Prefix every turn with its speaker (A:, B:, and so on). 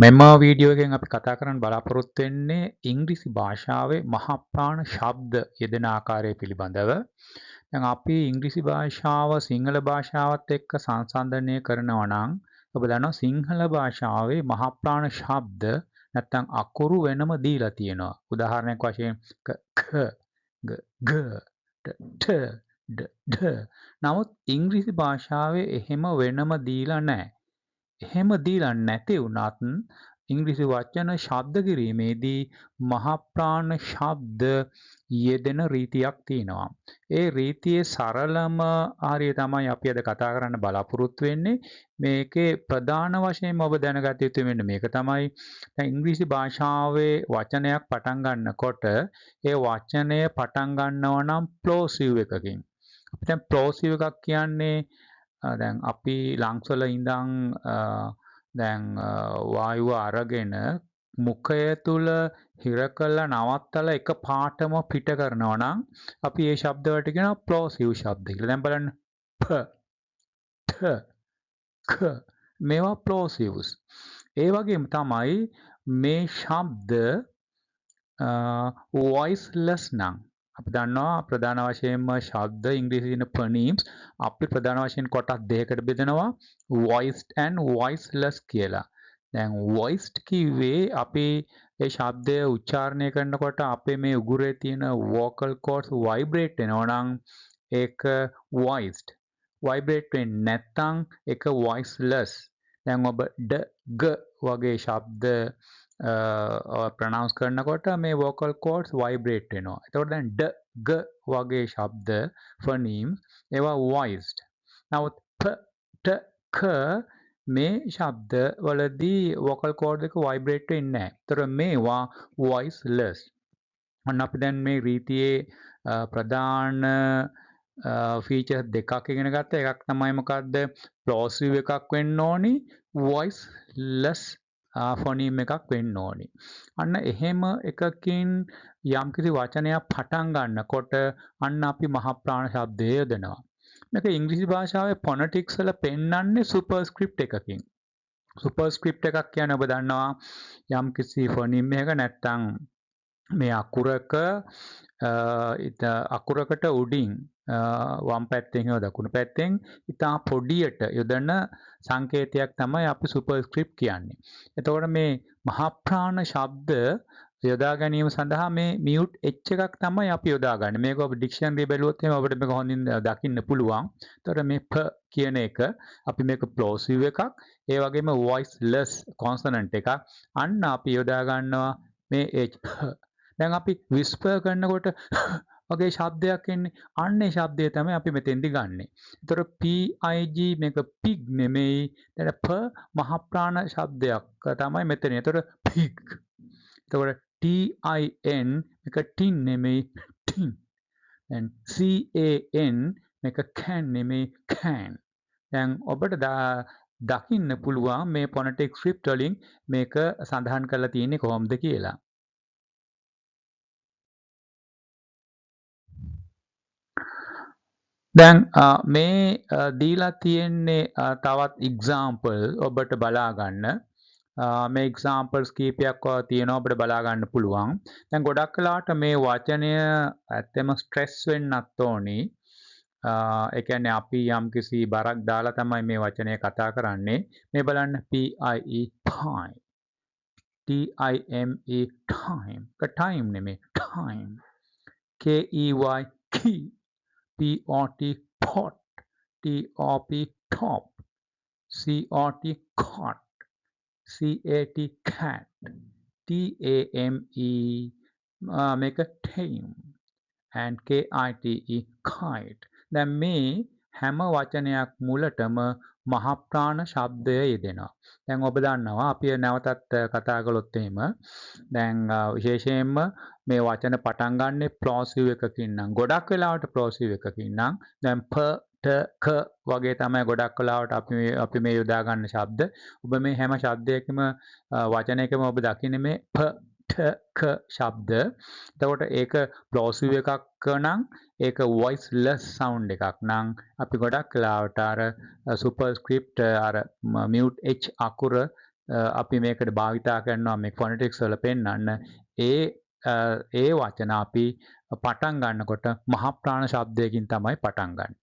A: මෙම වීඩියෝ එකෙන් අපි කතා කරන්න බලාපොරොත්තු වෙන්නේ ඉංග්‍රීසි භාෂාවේ මහා ප්‍රාණ ශබ්ද යෙදෙන ආකාරය පිළිබඳව. දැන් අපි ඉංග්‍රීසි භාෂාව සිංහල භාෂාවත් එක්ක සංසන්දනය කරනවා නම් ඔබ දන්නවා සිංහල භාෂාවේ මහා ප්‍රාණ ශබ්ද නැත්නම් අකුරු වෙනම දීලා තියෙනවා. උදාහරණයක් වශයෙන් ක ඛ ග ග ට ඨ ඩ ඩ. නමුත් ඉංග්‍රීසි භාෂාවේ එහෙම වෙනම දීලා නැහැ. එහෙම දීලා නැති වුණත් ඉංග්‍රීසි වචන ශබ්ද කිරීමේදී මහා ප්‍රාණ ශබ්ද යෙදෙන රීතියක් තියෙනවා. ඒ රීතියේ සරලම ආර්ය තමයි අපි අද කතා කරන්න බලාපොරොත්තු වෙන්නේ. මේකේ ප්‍රධාන වශයෙන්ම ඔබ දැනගත යුතු වෙන්නේ මේක තමයි. දැන් ඉංග්‍රීසි භාෂාවේ වචනයක් පටන් ගන්නකොට ඒ වචනය පටන් ගන්නවා නම් ප්ලෝසිව් එකකින්. අපි දැන් ප්ලෝසිව් එකක් කියන්නේ දැන් අපි ලංස්වල ඉඳන් දැන් වායුව අරගෙන මුඛය තුල හිර කළා නවත්තලා එක පාටම පිට කරනවා නම් අපි ඒ ශබ්ද වලට කියනවා ප්ලෝසිව් ශබ්ද කියලා. දැන් බලන්න ප ඨ ඛ මේවා ප්ලෝසිව්ස්. ඒ වගේම තමයි මේ ශබ්ද වොයිස්ලස් නම් අපි දන්නවා ප්‍රධාන වශයෙන්ම ශබ්ද ඉංග්‍රීසියේ තියෙන ෆොනීම්ස් අපි ප්‍රධාන වශයෙන් කොටස් දෙකකට බෙදනවා voiced and voiceless කියලා. දැන් voiced කිව්වේ අපි ඒ ශබ්දය උච්චාරණය කරනකොට අපේ මේ උගුරේ තියෙන vocal cords vibrate වෙනවා නම් ඒක voiced. vibrate වෙන්නේ නැත්නම් ඒක voiceless. දැන් ඔබ ඩ ග වගේ ශබ්ද ප්‍රනවුන්ස් කරනකොට මේ vocal cords vibrate වෙනවා. එතකොට දැන් ඩ ග වගේ ශබ්ද phoneme ඒවා voiced. නමුත් ප ට ඛ මේ ශබ්ද වලදී vocal cord එක vibrate වෙන්නේ නැහැ. ඒතර මේවා voiceless. අන්න අපි දැන් මේ රීතියේ ප්‍රධාන ෆීචර්ස් දෙකක් ඉගෙන ගත්තා. එකක් තමයි මොකද්ද? ප්ලෝසිව් එකක් වෙන්න ඕනි, voiceless ෆොනීම් එකක් වෙන්න ඕනි. අන්න එහෙම එකකින් යම්කිසි වචනයක් පටන් ගන්නකොට අන්න අපි මහා ප්‍රාණ ශබ්දය යොදනවා. මේක ඉංග්‍රීසි භාෂාවේ ෆොනටික්ස් වල පෙන්වන්නේ සුපර්ස්ක්‍රිප්ට් එකකින්. සුපර්ස්ක්‍රිප්ට් එකක් කියන්නේ ඔබ දන්නවා යම්කිසි ෆොනීම් එකක නැත්තම් මේ අකුරකට උඩින් වම් පැත්තෙන් හෝ දකුණු පැත්තෙන් ඉතා පොඩියට යොදන සංකේතයක් තමයි අපි සුපර්ස්ක්‍රිප්ට් කියන්නේ. එතකොට මේ මහා ප්‍රාණ ශබ්ද යොදා ගැනීම සඳහා මේ මියුට් H එකක් තමයි අපි යොදාගන්නේ. මේක ඔබ ඩික්ෂනරි බැලුවොත් එහෙනම් ඔබට මේක හොඳින් දකින්න පුළුවන්. එතකොට මේ p කියන එක අපි මේක ප්ලෝසිව් එකක්. ඒ වගේම voiceless consonant එකක්. අන්න අපි යොදා ගන්නවා මේ H. දැන් අපි whisper කරනකොට වගේ ශබ්දයක් එන්නේ. අන්න ඒ ශබ්දය තමයි අපි මෙතෙන්දි ගන්නෙ. ඒතර PIG මේක pig නෙමෙයි. දැන් p මහා ප්‍රාණ ශබ්දයක් තමයි මෙතන. ඒතර pig. එතකොට TIN මේක tin නෙමෙයි tin. දැන් CAN මේක can නෙමෙයි can. දැන් ඔබට දකින්න පුළුවන් මේ ෆොනටික් ස්ක්‍රිප්ට් වලින් මේක සඳහන් කරලා තියෙන්නේ කොහොමද කියලා. දැන් මේ දීලා තියෙන්නේ තවත් එක්සැම්පල් ඔබට බලා ගන්න. මේ එක්සැම්පල්ස් කීපයක් තියෙනවා ඔබට බලා ගන්න පුළුවන්. දැන් ගොඩක් වෙලාවට මේ වචනය ඇත්තම ස්ට්‍රෙස් වෙන්නත් ඕනි. ඒ කියන්නේ අපි යම්කිසි බරක් දාලා තමයි මේ වචනය කතා කරන්නේ. මේ බලන්න PIE pie. TIME time. time නෙමෙයි time. KEY key. POT pot, TOP top, COT cot, CAT cat, TAME make a tame, and KITE kite. දැන් මේ හැම වචනයක් මුලටම මහා ප්‍රාණ ශබ්දය යෙදෙනවා. දැන් ඔබ දන්නවා අපි නැවතත් කතා කළොත් එහෙම දැන් විශේෂයෙන්ම මේ වචන පටන් ගන්නෙ ප්ලෝසිව් එකකින් නම් ගොඩක් වෙලාවට ප්ලෝසිව් එකකින් නම් දැන් ප ට ක වගේ තමයි ගොඩක් වෙලාවට අපි මේ යොදා ගන්න ශබ්ද. ඔබ මේ හැම ශබ්දයකම වචනයකම ඔබ දකින්නේ මේ ප ට ක ශබ්ද. එතකොට ඒක ප්ලෝසිව් එකක් නම් ඒක voiceless sound එකක් නම් අපි ගොඩක් වෙලාවට අර සුපර්ස්ක්‍රිප්ට් අර mute H අකුර අපි මේකට භාවිතා කරනවා මේ ෆොනෙටික්ස් වල පෙන්වන්න ඒ වචන අපි පටන් ගන්නකොට මහ ප්‍රාණ ශබ්දයකින් තමයි පටන් ගන්න.